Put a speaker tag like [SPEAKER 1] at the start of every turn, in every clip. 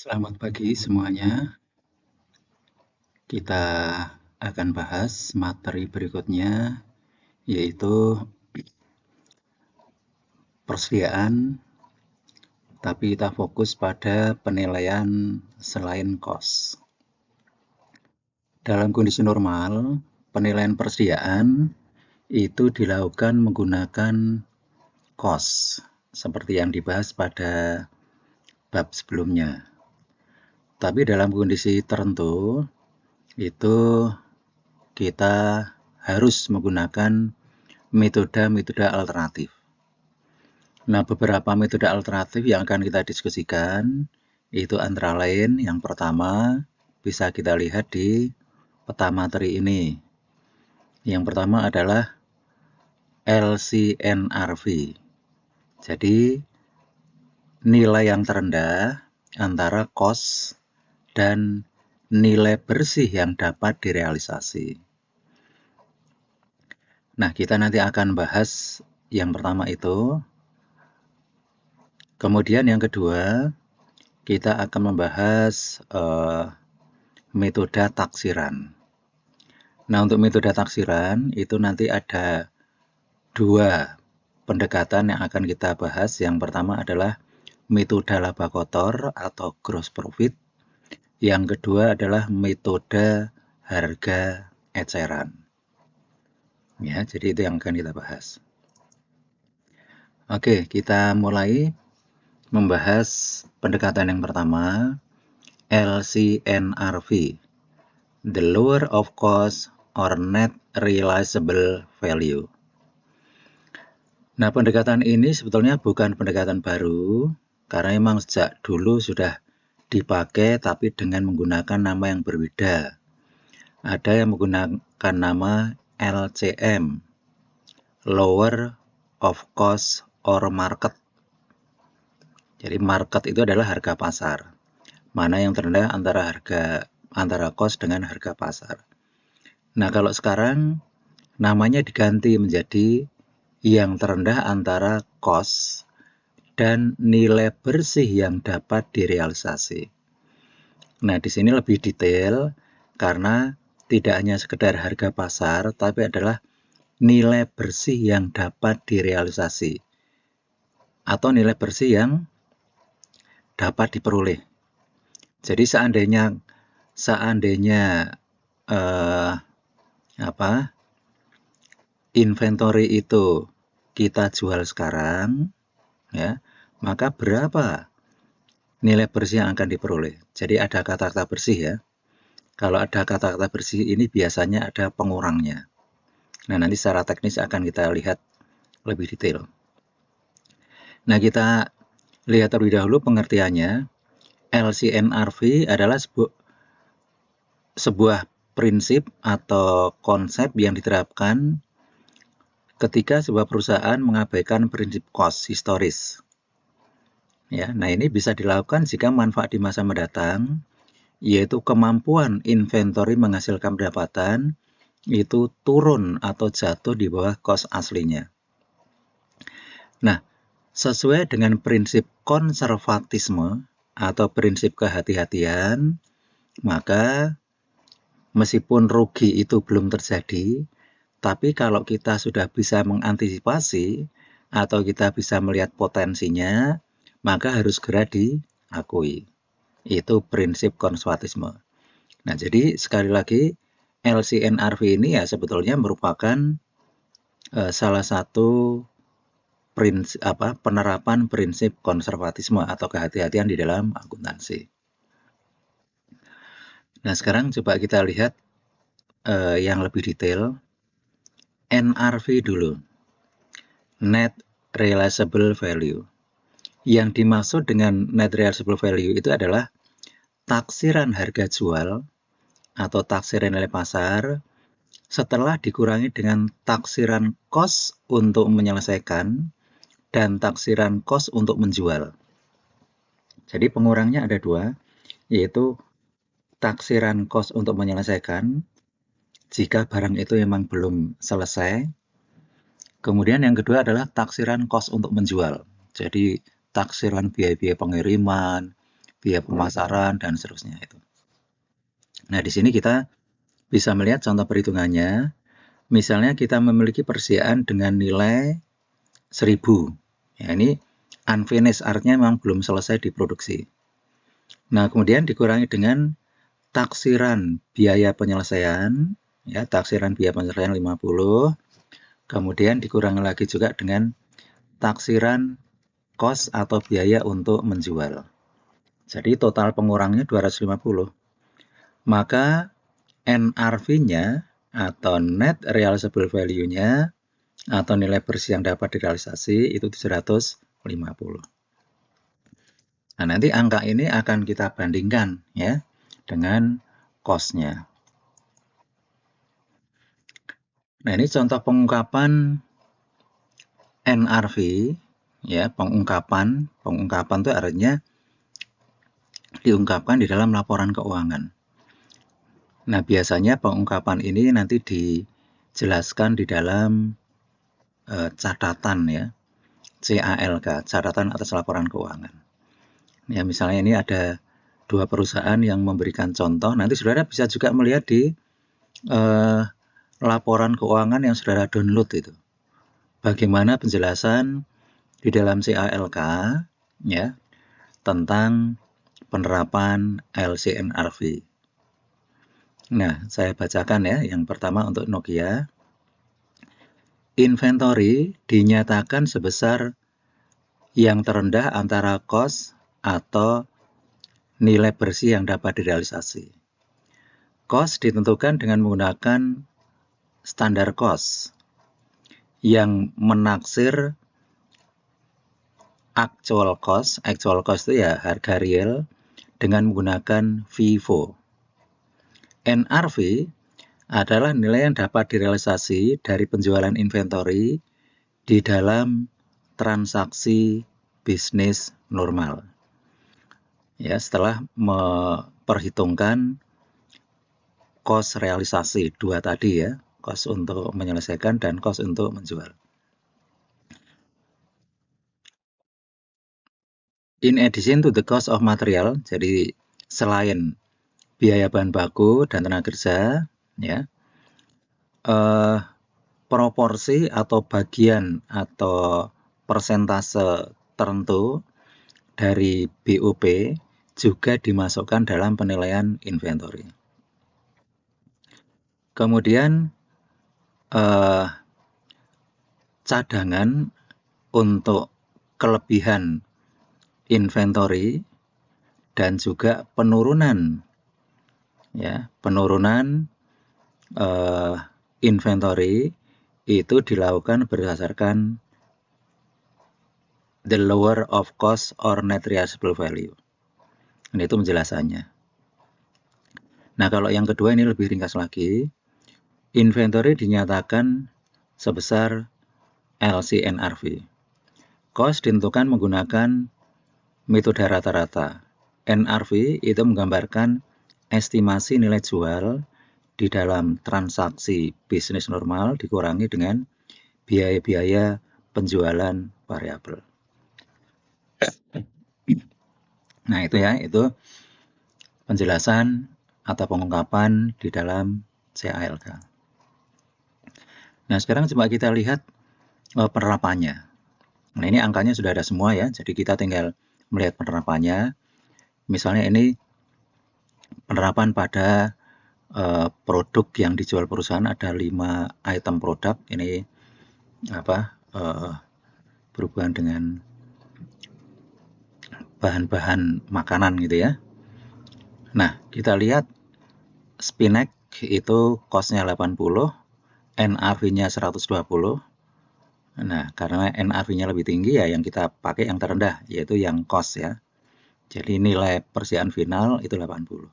[SPEAKER 1] Selamat pagi semuanya. Kita akan bahas materi berikutnya, yaitu persediaan, tapi kita fokus pada penilaian selain kos. Dalam kondisi normal, penilaian persediaan itu dilakukan menggunakan kos, seperti yang dibahas pada bab sebelumnya. Tapi dalam kondisi tertentu, itu kita harus menggunakan metode-metode alternatif. Nah, beberapa metode alternatif yang akan kita diskusikan itu antara lain yang pertama bisa kita lihat di peta materi ini. Yang pertama adalah LCNRV. Jadi, nilai yang terendah antara kos dan nilai bersih yang dapat direalisasi. Nah, kita nanti akan bahas yang pertama itu. Kemudian yang kedua, kita akan membahas metode taksiran. Nah, untuk metode taksiran itu nanti ada dua pendekatan yang akan kita bahas. Yang pertama adalah metode laba kotor atau gross profit. Yang kedua adalah metode harga eceran. Ya, jadi itu yang akan kita bahas. Oke, kita mulai membahas pendekatan yang pertama, LCNRV, the lower of cost or net realizable value. Nah, pendekatan ini sebetulnya bukan pendekatan baru, karena memang sejak dulu sudah dipakai tapi dengan menggunakan nama yang berbeda. Ada yang menggunakan nama LCM, lower of cost or market. Jadi market itu adalah harga pasar. Mana yang terendah antara cost dengan harga pasar. Nah, kalau sekarang namanya diganti menjadi yang terendah antara cost dan nilai bersih yang dapat direalisasi. Nah, di sini lebih detail karena tidak hanya sekedar harga pasar, tapi adalah nilai bersih yang dapat direalisasi atau nilai bersih yang dapat diperoleh. Jadi seandainya inventory itu kita jual sekarang, ya, maka berapa nilai bersih yang akan diperoleh? Jadi ada kata-kata bersih ya. Kalau ada kata-kata bersih ini biasanya ada pengurangnya. Nah, nanti secara teknis akan kita lihat lebih detail. Nah, kita lihat terlebih dahulu pengertiannya. LCNRV adalah sebuah prinsip atau konsep yang diterapkan ketika sebuah perusahaan mengabaikan prinsip cost historis. Ya, nah ini bisa dilakukan jika manfaat di masa mendatang, yaitu kemampuan inventory menghasilkan pendapatan, itu turun atau jatuh di bawah cost aslinya. Nah, sesuai dengan prinsip konservatisme atau prinsip kehati-hatian, maka meskipun rugi itu belum terjadi, tapi kalau kita sudah bisa mengantisipasi atau kita bisa melihat potensinya, maka harus segera diakui. Itu prinsip konservatisme. Nah, jadi sekali lagi LCNRV ini ya sebetulnya merupakan salah satu penerapan prinsip konservatisme atau kehati-hatian di dalam akuntansi. Nah, sekarang coba kita lihat yang lebih detail. NRV dulu, Net Realizable Value. Yang dimaksud dengan Net Realizable Value itu adalah taksiran harga jual atau taksiran nilai pasar setelah dikurangi dengan taksiran kos untuk menyelesaikan dan taksiran kos untuk menjual. Jadi pengurangnya ada dua, yaitu taksiran kos untuk menyelesaikan jika barang itu memang belum selesai. Kemudian yang kedua adalah taksiran kos untuk menjual. Jadi taksiran biaya-biaya pengiriman, biaya pemasaran, dan seterusnya itu. Nah, di sini kita bisa melihat contoh perhitungannya. Misalnya kita memiliki persediaan dengan nilai 1000. Ya, ini unfinished, artinya memang belum selesai diproduksi. Nah, kemudian dikurangi dengan taksiran biaya penyelesaian, ya, taksiran biaya penyelesaian 50. Kemudian dikurangi lagi juga dengan taksiran cost atau biaya untuk menjual. Jadi total pengurangnya 250. Maka NRV-nya atau net realizable value-nya atau nilai bersih yang dapat direalisasi itu 750. Nah, nanti angka ini akan kita bandingkan ya dengan cost-nya. Nah, ini contoh pengungkapan NRV ya, pengungkapan itu artinya diungkapkan di dalam laporan keuangan. Nah, biasanya pengungkapan ini nanti dijelaskan di dalam catatan ya, CALK, catatan atas laporan keuangan. Ya, misalnya ini ada 2 perusahaan yang memberikan contoh. Nanti saudara bisa juga melihat di laporan keuangan yang saudara download itu. Bagaimana penjelasan di dalam CALK ya tentang penerapan LCNRV. Nah, saya bacakan ya. Yang pertama untuk Nokia. Inventory dinyatakan sebesar yang terendah antara cost atau nilai bersih yang dapat direalisasi. Cost ditentukan dengan menggunakan standar cost yang menaksir actual cost itu ya harga real dengan menggunakan FIFO. NRV adalah nilai yang dapat direalisasi dari penjualan inventory di dalam transaksi bisnis normal. Ya, setelah memperhitungkan cost realisasi dua tadi ya, cost untuk menyelesaikan dan cost untuk menjual. In addition to the cost of material, jadi selain biaya bahan baku dan tenaga kerja, ya, proporsi atau bagian atau persentase tertentu dari BOP juga dimasukkan dalam penilaian inventory. Kemudian cadangan untuk kelebihan inventory dan juga penurunan ya, penurunan inventory itu dilakukan berdasarkan the lower of cost or net realizable value. Ini itu penjelasannya. Nah, kalau yang kedua ini lebih ringkas lagi. Inventory dinyatakan sebesar LCNRV. Cost ditentukan menggunakan metode rata-rata. NRV itu menggambarkan estimasi nilai jual di dalam transaksi bisnis normal dikurangi dengan biaya-biaya penjualan variabel. Nah, itu ya, itu penjelasan atau pengungkapan di dalam CALK. Nah, sekarang coba kita lihat penerapannya. Nah, ini angkanya sudah ada semua ya, jadi kita tinggal melihat penerapannya. Misalnya ini penerapan pada produk yang dijual perusahaan ada 5 item produk. Ini berhubungan dengan bahan-bahan makanan gitu ya. Nah, kita lihat Spinek itu cost-nya 80, NRV-nya 120. Nah, karena NRV-nya lebih tinggi ya yang kita pakai yang terendah, yaitu yang cost ya. Jadi nilai persediaan final itu 80.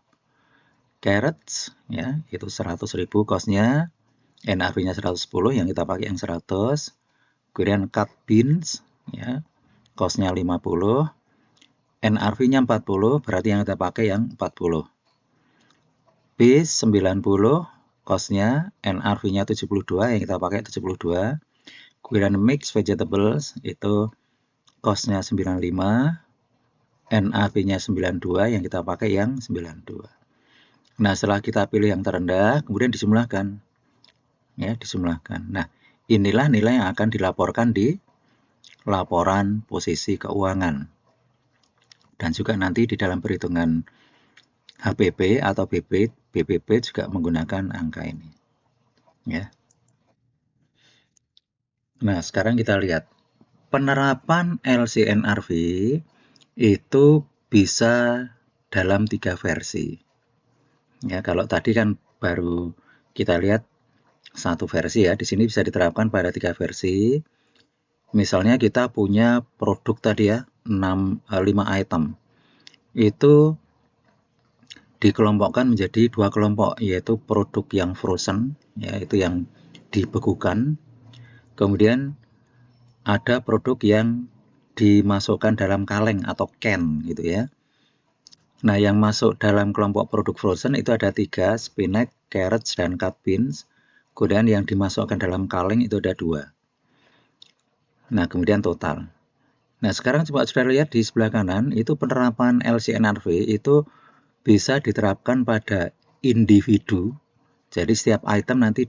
[SPEAKER 1] Carrots ya, itu 100.000 cost-nya, NRV-nya 110, yang kita pakai yang 100. Kemudian cut beans ya, cost-nya 50. NRV-nya 40, berarti yang kita pakai yang 40. Bees 90, cost-nya, NRV-nya 72, yang kita pakai 72. Kemudian mixed vegetables itu cost-nya 95. NAV-nya 92, yang kita pakai yang 92. Nah, setelah kita pilih yang terendah, kemudian dijumlahkan. Ya, dijumlahkan. Nah, inilah nilai yang akan dilaporkan di laporan posisi keuangan. Dan juga nanti di dalam perhitungan HPP atau BPP juga menggunakan angka ini. Ya. Nah, sekarang kita lihat. Penerapan LCNRV itu bisa dalam 3 versi. Ya, kalau tadi kan baru kita lihat 1 versi ya. Di sini bisa diterapkan pada 3 versi. Misalnya kita punya produk tadi ya, 5 item. Itu dikelompokkan menjadi 2 kelompok, yaitu produk yang frozen, yaitu yang dibekukan. Kemudian ada produk yang dimasukkan dalam kaleng atau can gitu ya. Nah, yang masuk dalam kelompok produk frozen itu ada 3, spinach, carrots, dan cut beans. Kemudian yang dimasukkan dalam kaleng itu ada 2. Nah, kemudian total. Nah, sekarang coba saudara lihat di sebelah kanan, itu penerapan LCNRV itu bisa diterapkan pada individu. Jadi setiap item nanti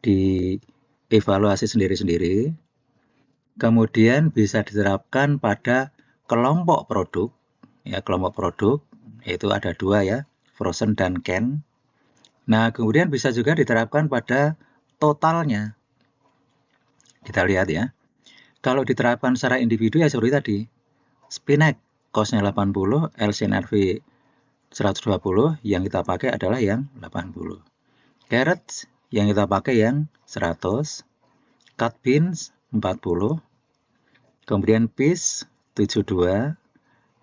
[SPEAKER 1] dievaluasi sendiri-sendiri. Kemudian bisa diterapkan pada kelompok produk. Ya, kelompok produk itu ada 2 ya, frozen dan can. Nah, kemudian bisa juga diterapkan pada totalnya. Kita lihat ya. Kalau diterapkan secara individu ya seperti tadi. Spinach cost-nya 80, LCNRV 120, yang kita pakai adalah yang 80. Carrots yang kita pakai yang 100. Cut beans 40. Kemudian peas 72.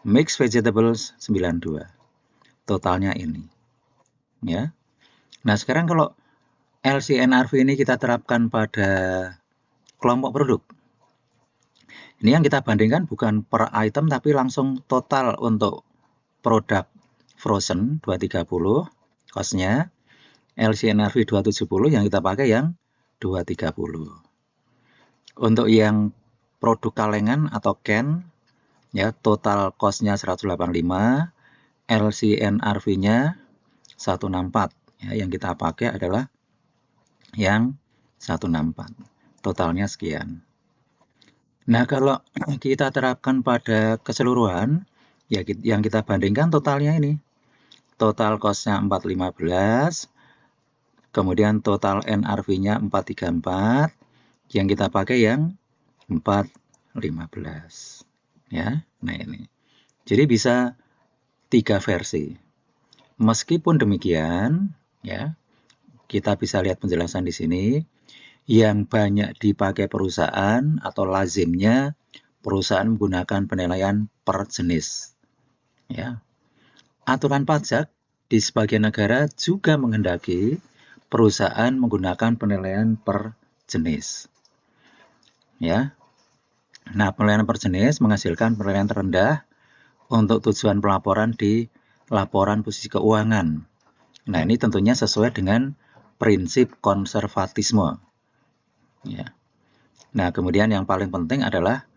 [SPEAKER 1] Mixed vegetables 92. Totalnya ini. Ya. Nah, sekarang kalau LCNRV ini kita terapkan pada kelompok produk. Ini yang kita bandingkan bukan per item tapi langsung total untuk produk frozen 230 cost-nya, LCNRV 270 yang kita pakai yang 230. Untuk yang produk kalengan atau can ya, total cost-nya 185, LCNRV-nya 164 ya, yang kita pakai adalah yang 164. Totalnya sekian. Nah, kalau kita terapkan pada keseluruhan, ya yang kita bandingkan totalnya ini. Total cost-nya 415, kemudian total NRV-nya 434, yang kita pakai yang 415. Ya, nah ini. Jadi bisa 3 versi. Meskipun demikian, ya, kita bisa lihat penjelasan di sini. Yang banyak dipakai perusahaan atau lazimnya perusahaan menggunakan penilaian per jenis. Ya. Aturan pajak di sebagian negara juga menghendaki perusahaan menggunakan penilaian per jenis. Ya. Nah, penilaian per jenis menghasilkan penilaian terendah untuk tujuan pelaporan di laporan posisi keuangan. Nah, ini tentunya sesuai dengan prinsip konservatisme. Ya. Nah, kemudian yang paling penting adalah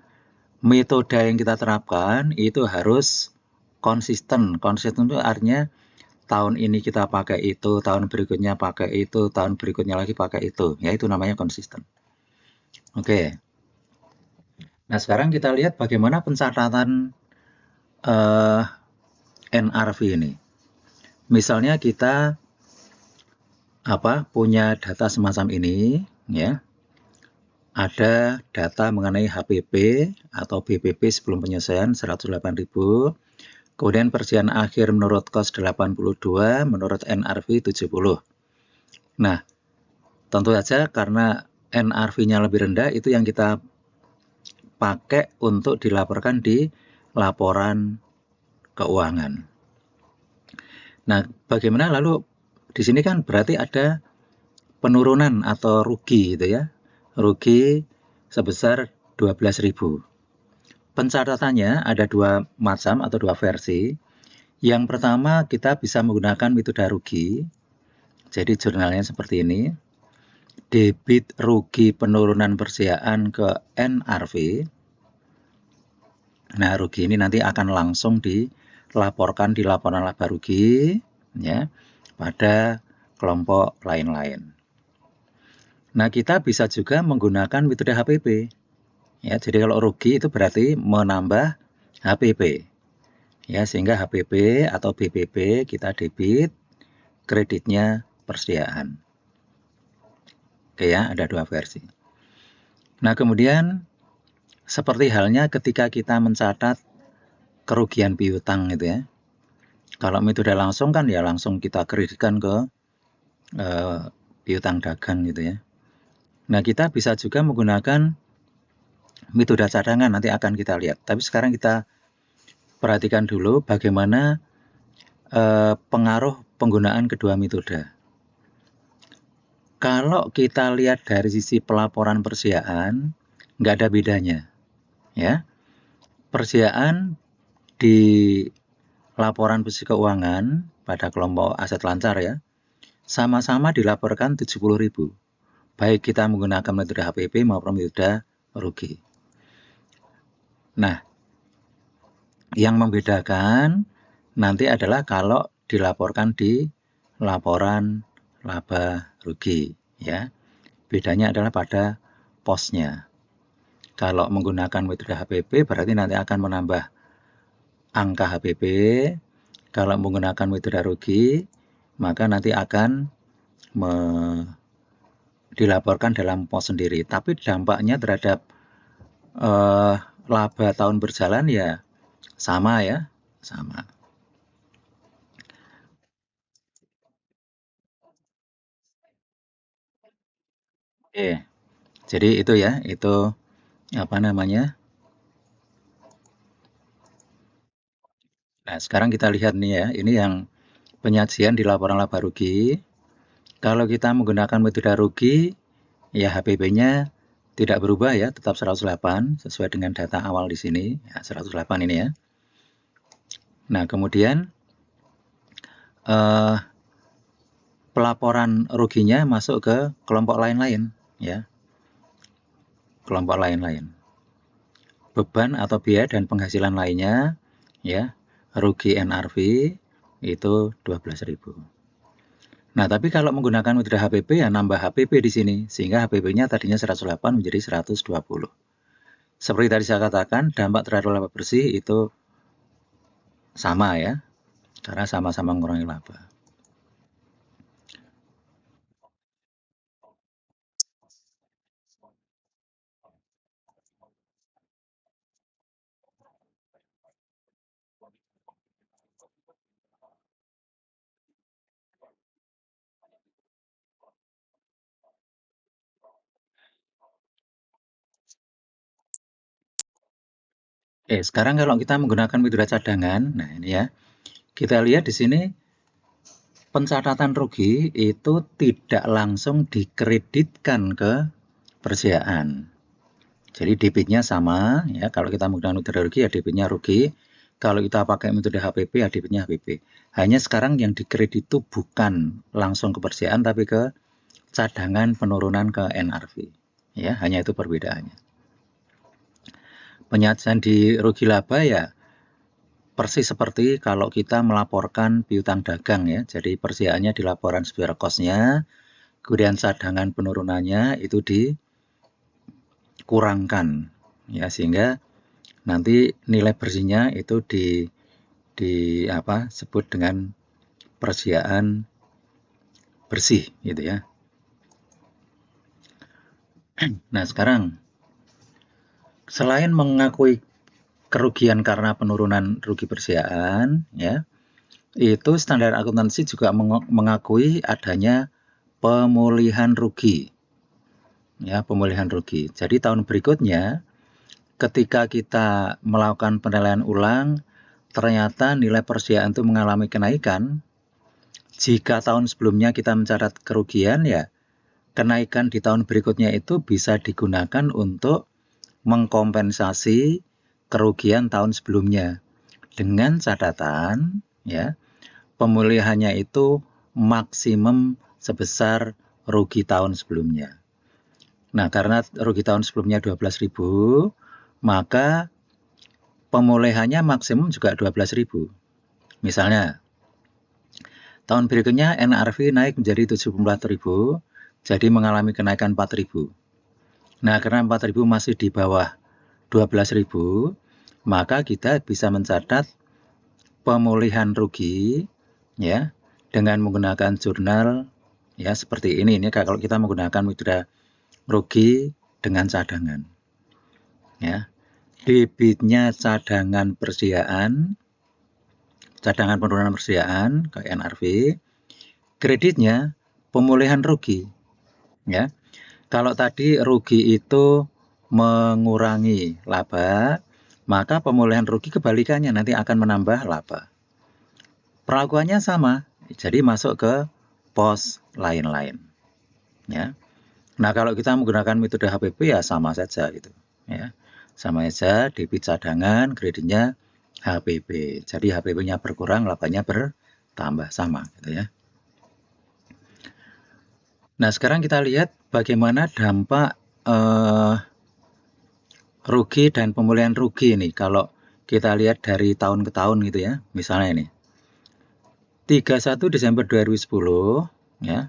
[SPEAKER 1] metode yang kita terapkan itu harus konsisten. Konsisten itu artinya tahun ini kita pakai itu, tahun berikutnya pakai itu, tahun berikutnya lagi pakai itu. Ya, itu namanya konsisten. Oke. Nah, sekarang kita lihat bagaimana pencatatan NRV ini. Misalnya kita punya data semacam ini, ya. Ada data mengenai HPP atau BPP sebelum penyelesaian 108.000. Kemudian persiapan akhir menurut cost 82, menurut NRV 70. Nah, tentu saja karena NRV-nya lebih rendah, itu yang kita pakai untuk dilaporkan di laporan keuangan. Nah, bagaimana lalu di sini kan berarti ada penurunan atau rugi gitu ya. Rugi sebesar 12.000. Pencatatannya ada 2 macam atau 2 versi. Yang pertama kita bisa menggunakan metode rugi. Jadi jurnalnya seperti ini. Debit rugi penurunan persediaan ke NRV. Nah, rugi ini nanti akan langsung dilaporkan di laporan laba rugi ya pada kelompok lain-lain. Nah, kita bisa juga menggunakan metode HPP. Ya, jadi kalau rugi itu berarti menambah HPP. Ya, sehingga HPP atau BPP kita debit, kreditnya persediaan. Oke ya, ada dua versi. Nah, kemudian seperti halnya ketika kita mencatat kerugian piutang gitu ya. Kalau metode langsung kan ya langsung kita kreditkan ke piutang dagang gitu ya. Nah, kita bisa juga menggunakan metode cadangan, nanti akan kita lihat. Tapi sekarang kita perhatikan dulu bagaimana pengaruh penggunaan kedua metode. Kalau kita lihat dari sisi pelaporan persediaan, nggak ada bedanya. Ya, persediaan di laporan posisi keuangan pada kelompok aset lancar ya, sama-sama dilaporkan 70.000. Baik kita menggunakan metode HPP maupun metode rugi. Nah, yang membedakan nanti adalah kalau dilaporkan di laporan laba rugi ya. Bedanya adalah pada posnya. Kalau menggunakan metode HPP berarti nanti akan menambah angka HPP. Kalau menggunakan metode rugi maka nanti akan dilaporkan dalam pos sendiri. Tapi dampaknya terhadap laba tahun berjalan ya sama ya, sama. Oke, jadi itu ya, itu apa namanya? Nah, sekarang kita lihat nih ya, ini yang penyajian di laporan laba rugi. Kalau kita menggunakan metode rugi, ya HPP-nya tidak berubah ya, tetap 108 sesuai dengan data awal di sini, ya 108 ini ya. Nah, kemudian pelaporan ruginya masuk ke kelompok lain-lain ya. Kelompok lain-lain. Beban atau biaya dan penghasilan lainnya ya, rugi NRV itu 12.000. Nah, tapi kalau menggunakan metode HPP ya nambah HPP di sini sehingga HPP-nya tadinya 108 menjadi 120. Seperti tadi saya katakan, dampak terhadap laba bersih itu sama ya, karena sama-sama mengurangi laba. Sekarang kalau kita menggunakan metode cadangan, nah ini ya, kita lihat di sini pencatatan rugi itu tidak langsung dikreditkan ke persediaan. Jadi debitnya sama ya, kalau kita menggunakan metode rugi ya debitnya rugi. Kalau kita pakai metode HPP ya debitnya HPP. Hanya sekarang yang dikredit itu bukan langsung ke persediaan tapi ke cadangan penurunan ke NRV. Ya, hanya itu perbedaannya. Penyajian di rugi laba ya persis seperti kalau kita melaporkan piutang dagang ya. Jadi persediaannya di laporan supplier cost-nya, kemudian cadangan penurunannya itu dikurangkan ya sehingga nanti nilai bersihnya itu sebut dengan persediaan bersih gitu ya. Nah, sekarang selain mengakui kerugian karena penurunan rugi persediaan ya, itu standar akuntansi juga mengakui adanya pemulihan rugi. Ya, pemulihan rugi. Jadi tahun berikutnya ketika kita melakukan penilaian ulang ternyata nilai persediaan itu mengalami kenaikan, jika tahun sebelumnya kita mencatat kerugian ya kenaikan di tahun berikutnya itu bisa digunakan untuk mengkompensasi kerugian tahun sebelumnya dengan catatan ya pemulihannya itu maksimum sebesar rugi tahun sebelumnya. Nah, karena rugi tahun sebelumnya 12.000, maka pemulihannya maksimum juga 12.000. Misalnya, tahun berikutnya NRV naik menjadi 74.000, jadi mengalami kenaikan 4.000. Nah, karena 4.000 masih di bawah 12.000, maka kita bisa mencatat pemulihan rugi ya dengan menggunakan jurnal ya seperti ini. Ini kalau kita menggunakan mitra rugi dengan cadangan. Ya. Debitnya cadangan persediaan, cadangan penurunan persediaan ke NRV, kreditnya pemulihan rugi. Ya. Kalau tadi rugi itu mengurangi laba, maka pemulihan rugi kebalikannya nanti akan menambah laba. Perlakuannya sama, jadi masuk ke pos lain-lain. Ya. Nah, kalau kita menggunakan metode HPP ya sama saja gitu. Ya. Sama saja debit cadangan, kreditnya HPP. Jadi HPP-nya berkurang, labanya bertambah sama gitu ya. Nah, sekarang kita lihat bagaimana dampak rugi dan pemulihan rugi ini kalau kita lihat dari tahun ke tahun gitu ya. Misalnya ini. 31 Desember 2010 ya.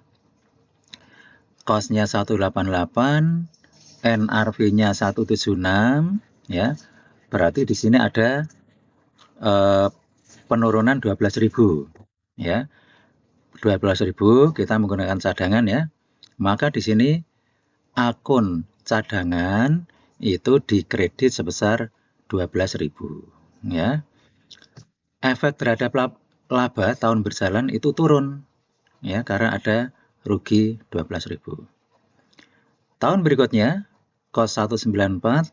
[SPEAKER 1] Cost-nya 188, NRV-nya 176 ya. Berarti di sini ada penurunan 12.000 ya. 12.000 kita menggunakan cadangan ya. Maka di sini akun cadangan itu dikredit sebesar 12.000 ya. Efek terhadap laba tahun berjalan itu turun ya karena ada rugi 12.000. Tahun berikutnya cost 194,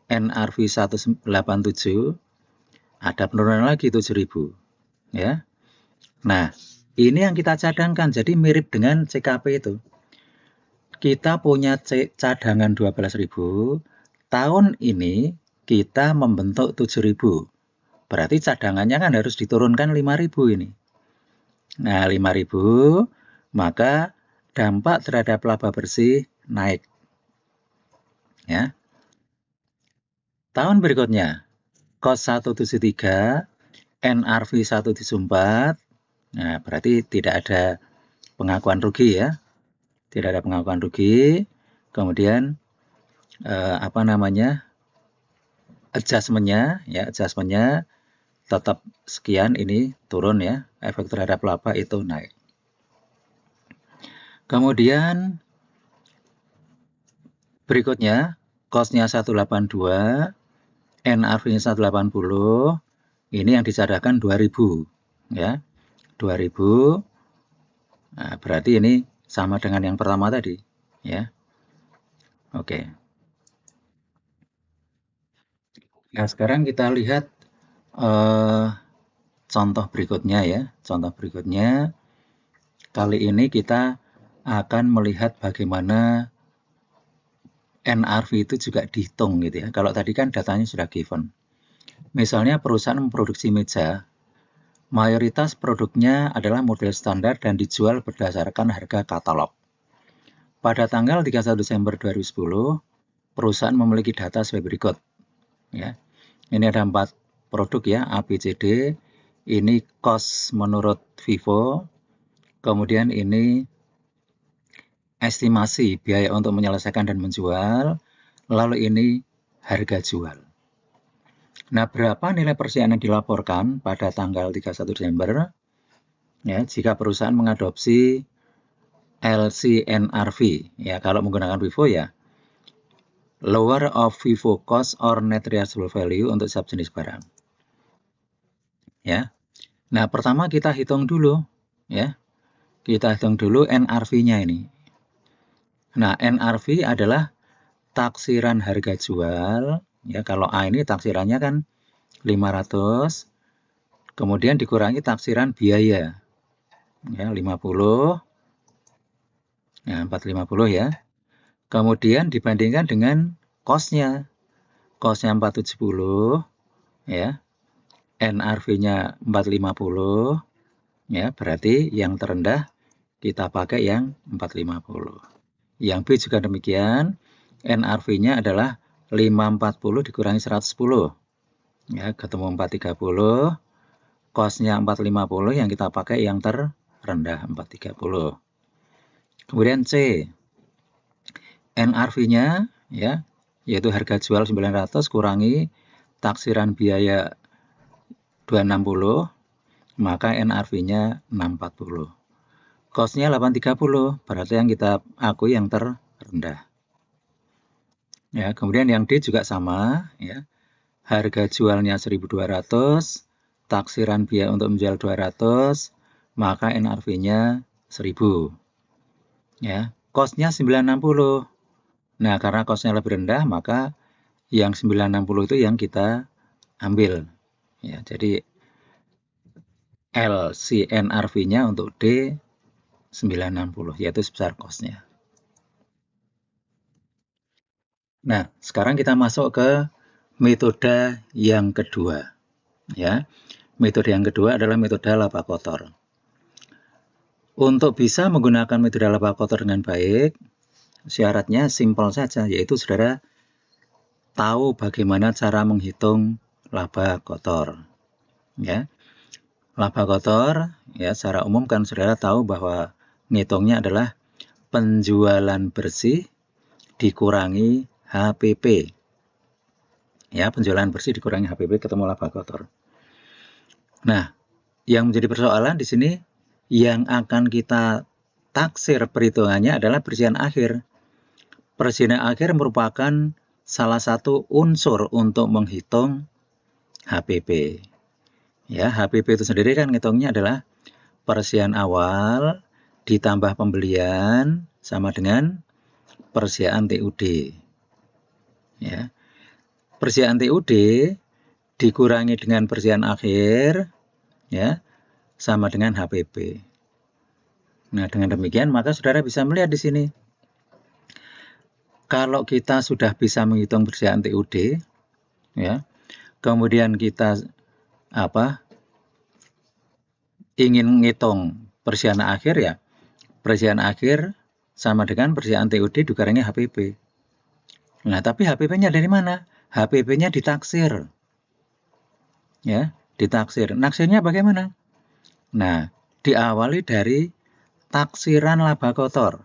[SPEAKER 1] NRV 187, ada penurunan lagi 7.000 ya. Nah, ini yang kita cadangkan, jadi mirip dengan CKP itu. Kita punya cadangan 12.000, tahun ini kita membentuk 7.000. Berarti cadangannya kan harus diturunkan 5.000 ini. Nah, 5.000, maka dampak terhadap laba bersih naik. Ya. Tahun berikutnya, cost 173, NRV 174, nah berarti tidak ada pengakuan rugi ya. Tidak ada pengakuan rugi. Kemudian adjustment-nya ya, adjustment-nya tetap sekian, ini turun ya, efek terhadap laba itu naik. Kemudian berikutnya cost-nya 182, NRV-nya 180, ini yang dicadangkan 2.000 ya. 2.000. Nah, berarti ini sama dengan yang pertama tadi ya. Oke. Nah, sekarang kita lihat contoh berikutnya ya. Contoh berikutnya kali ini kita akan melihat bagaimana NRV itu juga dihitung gitu ya. Kalau tadi kan datanya sudah given. Misalnya perusahaan memproduksi meja, mayoritas produknya adalah model standar dan dijual berdasarkan harga katalog. Pada tanggal 31 Desember 2010, perusahaan memiliki data sebagai berikut. Ya. Ini ada 4 produk ya, A, B, C, D. Ini cost menurut Vivo. Kemudian ini estimasi biaya untuk menyelesaikan dan menjual, lalu ini harga jual. Nah, berapa nilai persediaan yang dilaporkan pada tanggal 31 Desember? Ya, jika perusahaan mengadopsi LCNRV, ya kalau menggunakan Vivo ya, lower of Vivo cost or net realizable value untuk setiap jenis barang. Ya. Nah, pertama kita hitung dulu, ya. Kita hitung dulu NRV-nya ini. Nah, NRV adalah taksiran harga jual, ya kalau A ini taksirannya kan 500, kemudian dikurangi taksiran biaya, ya 50, ya 450 ya. Kemudian dibandingkan dengan cost-nya 470, ya, NRV-nya 450, ya berarti yang terendah kita pakai yang 450. Yang B juga demikian, NRV-nya adalah 540 dikurangi 110. Ya, ketemu 430, cost-nya 450, yang kita pakai yang terendah 430. Kemudian C, NRV-nya ya, yaitu harga jual 900 kurangi taksiran biaya 260, maka NRV-nya 640. Cost-nya 830, berarti yang kita akui yang terendah. Ya, kemudian yang D juga sama ya. Harga jualnya 1.200, taksiran biaya untuk menjual 200, maka NRV-nya 1.000. Ya, cost-nya 960. Nah, karena cost-nya lebih rendah, maka yang 960 itu yang kita ambil. Ya, jadi LCNRV-nya untuk D 960, yaitu sebesar cost-nya. Nah, sekarang kita masuk ke metode yang kedua. Ya, metode yang kedua adalah metode laba kotor. Untuk bisa menggunakan metode laba kotor dengan baik, syaratnya simpel saja, yaitu saudara tahu bagaimana cara menghitung laba kotor. Ya, laba kotor, ya secara umum kan saudara tahu bahwa ngitungnya adalah penjualan bersih dikurangi HPP. Ya, penjualan bersih dikurangi HPP ketemu laba kotor. Nah, yang menjadi persoalan di sini yang akan kita taksir perhitungannya adalah persiapan akhir. Persiapan akhir merupakan salah satu unsur untuk menghitung HPP. Ya, HPP itu sendiri kan ngitungnya adalah persiapan awal ditambah pembelian sama dengan persiapan TUD. Ya. Persiapan TUD dikurangi dengan persiapan akhir ya sama dengan HPP. Nah, dengan demikian maka saudara bisa melihat di sini. Kalau kita sudah bisa menghitung persiapan TUD ya, kemudian kita ingin menghitung persiapan akhir ya, persiapan akhir sama dengan persiapan TUD dikurangi HPP. Nah, tapi HPP-nya dari mana? HPP-nya ditaksir. Ya, ditaksir. Naksirnya bagaimana? Nah, diawali dari taksiran laba kotor.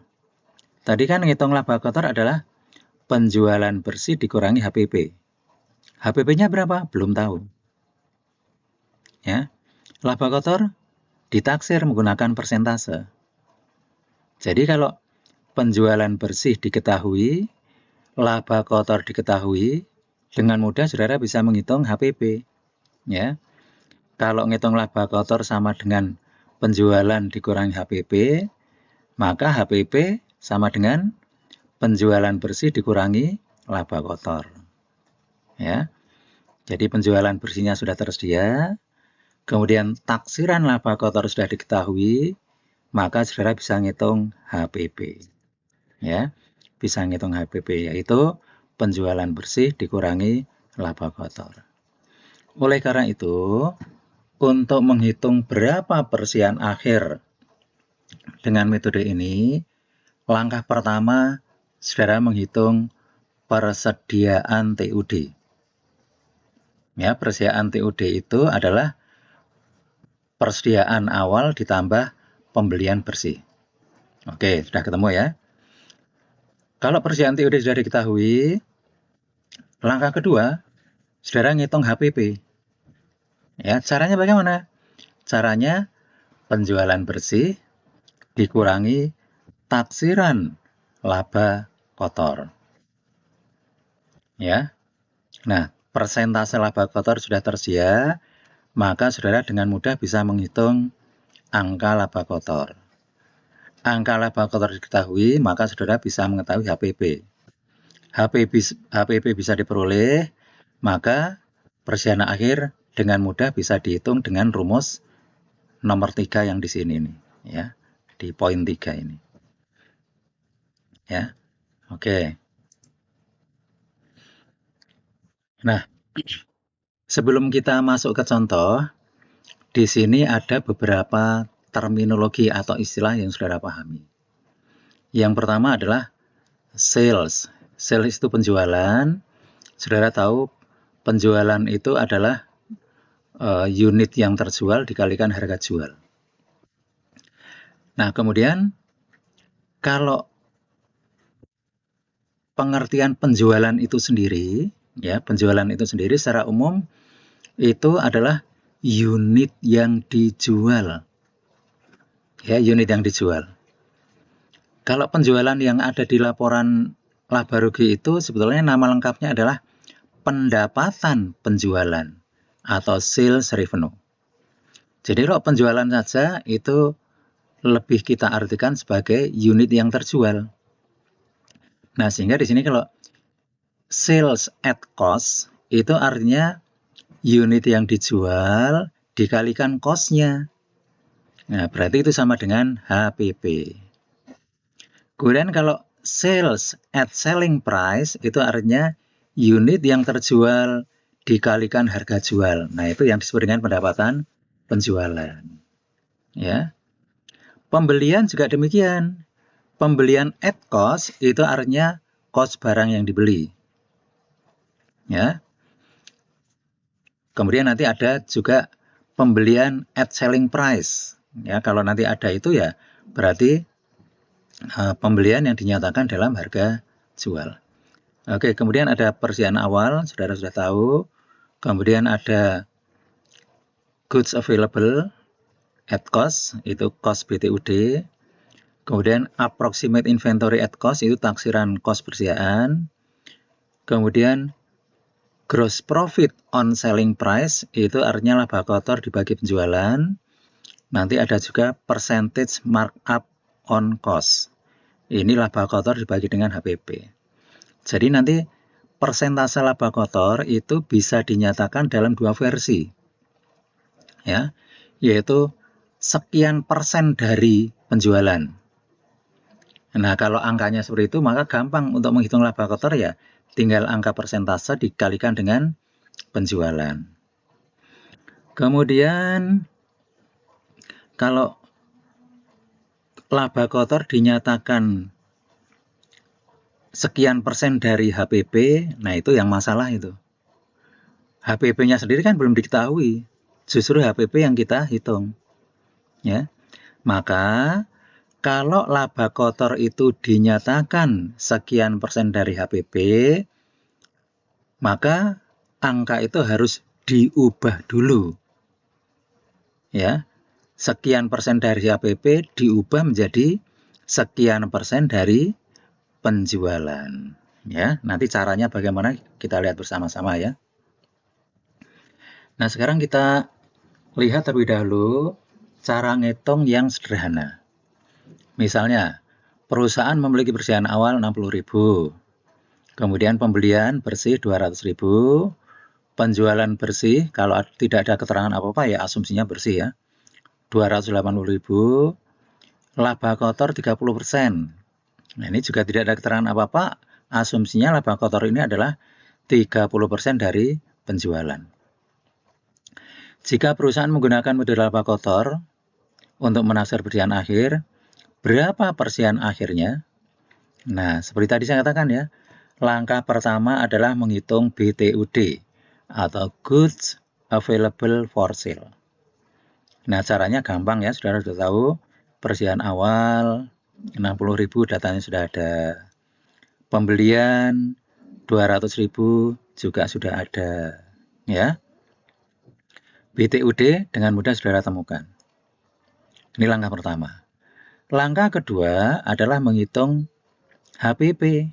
[SPEAKER 1] Tadi kan ngitung laba kotor adalah penjualan bersih dikurangi HPP. HPP-nya berapa? Belum tahu. Ya, laba kotor ditaksir menggunakan persentase. Jadi kalau penjualan bersih diketahui, laba kotor diketahui, dengan mudah saudara bisa menghitung HPP. Ya, kalau ngitung laba kotor sama dengan penjualan dikurangi HPP, maka HPP sama dengan penjualan bersih dikurangi laba kotor. Ya, jadi penjualan bersihnya sudah tersedia, kemudian taksiran laba kotor sudah diketahui, maka saudara bisa ngitung HPP. Ya, bisa ngitung HPP, yaitu penjualan bersih dikurangi laba kotor. Oleh karena itu, untuk menghitung berapa persiapan akhir dengan metode ini, langkah pertama saudara menghitung persediaan TUD. Ya, persediaan TUD itu adalah persediaan awal ditambah pembelian bersih. Oke, sudah ketemu ya. Kalau persediaan TUD sudah diketahui, langkah kedua, saudara ngitung HPP. Ya, caranya bagaimana? Caranya penjualan bersih dikurangi taksiran laba kotor. Ya. Nah, persentase laba kotor sudah tersedia, maka saudara dengan mudah bisa menghitung angka laba kotor. Angka laba kotor diketahui, maka saudara bisa mengetahui HPP. HPP bisa diperoleh, maka persiapan akhir dengan mudah bisa dihitung dengan rumus nomor 3 yang di sini nih, ya, di poin 3 ini. Ya. Oke. Nah, sebelum kita masuk ke contoh, di sini ada beberapa terminologi atau istilah yang saudara pahami. Yang pertama adalah sales. Sales itu penjualan. Saudara tahu penjualan itu adalah unit yang terjual dikalikan harga jual. Nah, kemudian kalau pengertian penjualan itu sendiri, ya, penjualan itu sendiri secara umum itu adalah unit yang dijual. Ya, unit yang dijual. Kalau penjualan yang ada di laporan laba rugi itu sebetulnya nama lengkapnya adalah pendapatan penjualan atau sales revenue. Jadi kalau penjualan saja itu lebih kita artikan sebagai unit yang terjual. Nah, sehingga di sini kalau sales at cost itu artinya unit yang dijual dikalikan cost-nya. Nah, berarti itu sama dengan HPP. Kemudian kalau sales at selling price itu artinya unit yang terjual dikalikan harga jual. Nah, itu yang disebut dengan pendapatan penjualan. Ya. Pembelian juga demikian. Pembelian at cost itu artinya cost barang yang dibeli. Ya. Kemudian nanti ada juga pembelian at selling price. Ya, kalau nanti ada itu ya berarti pembelian yang dinyatakan dalam harga jual. Oke, kemudian ada persediaan awal, saudara sudah tahu. Kemudian ada goods available at cost, itu cost BTUD. Kemudian approximate inventory at cost, itu taksiran cost persediaan. Kemudian gross profit on selling price, itu artinya laba kotor dibagi penjualan. Nanti ada juga percentage markup on cost. Ini laba kotor dibagi dengan HPP. Jadi nanti persentase laba kotor itu bisa dinyatakan dalam dua versi. Ya, yaitu sekian persen dari penjualan. Nah, kalau angkanya seperti itu, maka gampang untuk menghitung laba kotor ya, tinggal angka persentase dikalikan dengan penjualan. Kemudian, kalau laba kotor dinyatakan sekian persen dari HPP, nah itu yang masalah itu. HPP-nya sendiri kan belum diketahui, justru HPP yang kita hitung. Ya, maka kalau laba kotor itu dinyatakan sekian persen dari HPP, maka angka itu harus diubah dulu. Ya, sekian persen dari HPP diubah menjadi sekian persen dari penjualan. Ya, nanti caranya bagaimana kita lihat bersama-sama ya. Nah, sekarang kita lihat terlebih dahulu cara ngitung yang sederhana. Misalnya, perusahaan memiliki persediaan awal 60.000. Kemudian pembelian bersih 200.000. Penjualan bersih, kalau tidak ada keterangan apa-apa ya asumsinya bersih ya. 280.000. Laba kotor 30%. Nah, ini juga tidak ada keterangan apa-apa. Asumsinya laba kotor ini adalah 30% dari penjualan. Jika perusahaan menggunakan model laba kotor untuk menaksir persediaan akhir, berapa persediaan akhirnya? Nah, seperti tadi saya katakan ya, langkah pertama adalah menghitung BTUD atau Goods Available for Sale. Nah, caranya gampang ya, saudara sudah tahu. Persediaan awal 60.000 datanya sudah ada. Pembelian 200.000 juga sudah ada. Ya. BTUD dengan mudah saudara temukan. Ini langkah pertama. Langkah kedua adalah menghitung HPP.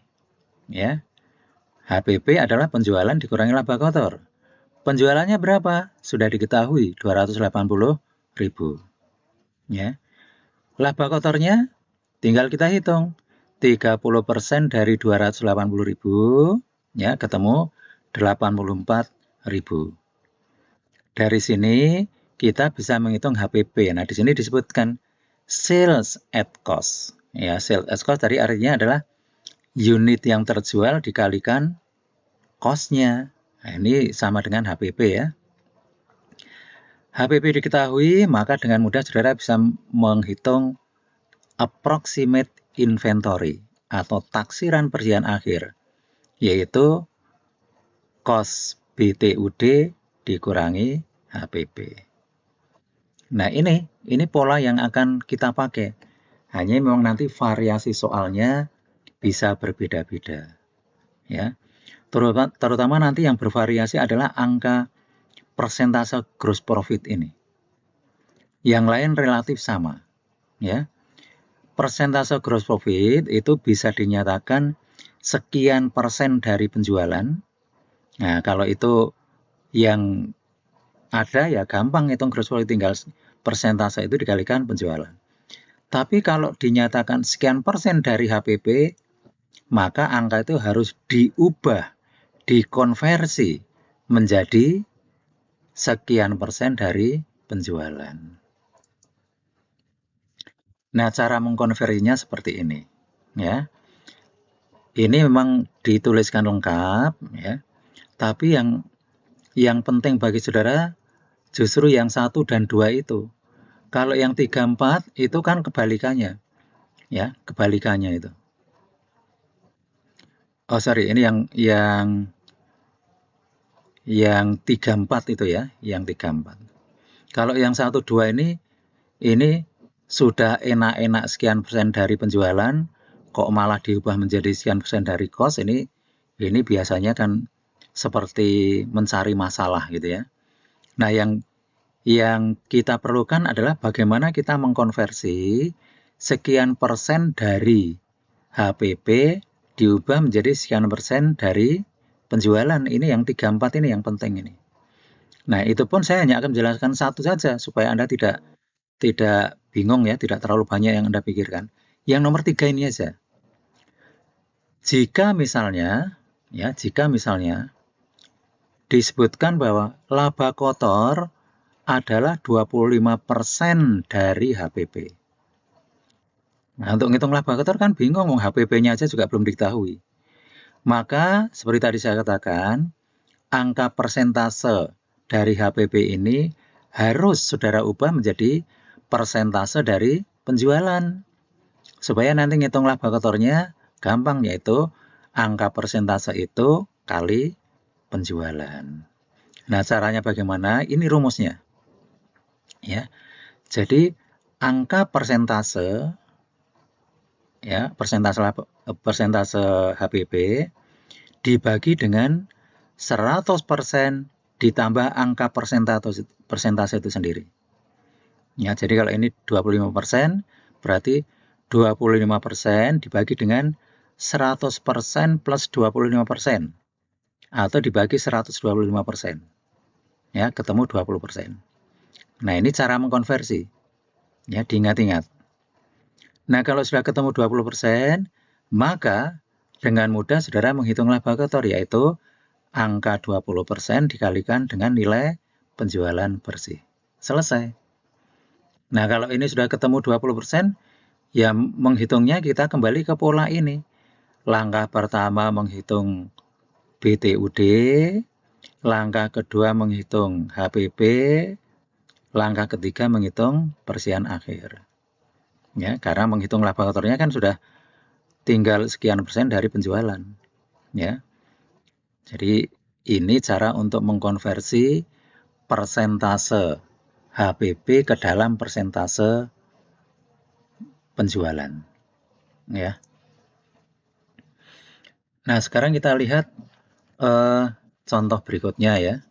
[SPEAKER 1] Ya. HPP adalah penjualan dikurangi laba kotor. Penjualannya berapa? Sudah diketahui 280.000. Ya. Laba kotornya tinggal kita hitung. 30% dari 280.000 ya ketemu 84.000. Dari sini kita bisa menghitung HPP. Nah, di sini disebutkan sales at cost. Ya, sales at cost tadi artinya adalah unit yang terjual dikalikan cost-nya. Nah, ini sama dengan HPP ya. HPP diketahui, maka dengan mudah saudara bisa menghitung approximate inventory atau taksiran persediaan akhir, yaitu cost BTUD dikurangi HPP. Nah, ini pola yang akan kita pakai. Hanya memang nanti variasi soalnya bisa berbeda-beda. Ya. Terutama nanti yang bervariasi adalah angka persentase gross profit ini. Yang lain relatif sama. Ya. Persentase gross profit itu bisa dinyatakan sekian persen dari penjualan. Nah, kalau itu yang ada ya gampang hitung gross profit, tinggal persentase itu dikalikan penjualan. Tapi kalau dinyatakan sekian persen dari HPP, maka angka itu harus diubah, dikonversi menjadi sekian persen dari penjualan. Nah, cara mengkonversinya seperti ini, ya. Ini memang dituliskan lengkap, ya. Tapi yang penting bagi saudara justru yang 1 dan 2 itu. Kalau yang 3, 4 itu kan kebalikannya, ya, kebalikannya itu. Oh sorry, ini yang 3, 4 itu ya, yang 3, 4. Kalau yang 1, 2 ini sudah enak-enak sekian persen dari penjualan, kok malah diubah menjadi sekian persen dari cost, ini biasanya kan seperti mencari masalah gitu ya. Nah, yang kita perlukan adalah bagaimana kita mengkonversi sekian persen dari HPP diubah menjadi sekian persen dari penjualan. Ini yang 3, 4 ini yang penting ini. Nah, itu pun saya hanya akan menjelaskan satu saja supaya Anda tidak bingung ya, tidak terlalu banyak yang Anda pikirkan. Yang nomor 3 ini aja. Jika misalnya disebutkan bahwa laba kotor adalah 25% dari HPP. Nah, untuk ngitung laba kotor kan bingung, HPP-nya aja juga belum diketahui. Maka, seperti tadi saya katakan, angka persentase dari HPP ini harus saudara ubah menjadi persentase dari penjualan. Supaya nanti ngitung laba kotornya gampang, yaitu angka persentase itu kali penjualan. Nah, caranya bagaimana? Ini rumusnya. Ya. Jadi angka persentase persentase HPP dibagi dengan 100% ditambah angka persentase itu sendiri. Ya, jadi kalau ini 25%, berarti 25% dibagi dengan 100% plus 25%. Atau dibagi 125%. Ya, ketemu 20%. Nah, ini cara mengkonversi. Ya, diingat-ingat. Nah, kalau sudah ketemu 20%, maka dengan mudah saudara menghitung laba kotor, yaitu angka 20% dikalikan dengan nilai penjualan bersih. Selesai. Nah, kalau ini sudah ketemu 20%, ya menghitungnya kita kembali ke pola ini. Langkah pertama menghitung BTUD, langkah kedua menghitung HPP, langkah ketiga menghitung persian akhir. Ya, karena menghitung laba kotornya kan sudah tinggal sekian persen dari penjualan. Ya. Jadi ini cara untuk mengkonversi persentase HPP ke dalam persentase penjualan. Ya. Nah, sekarang kita lihat contoh berikutnya ya.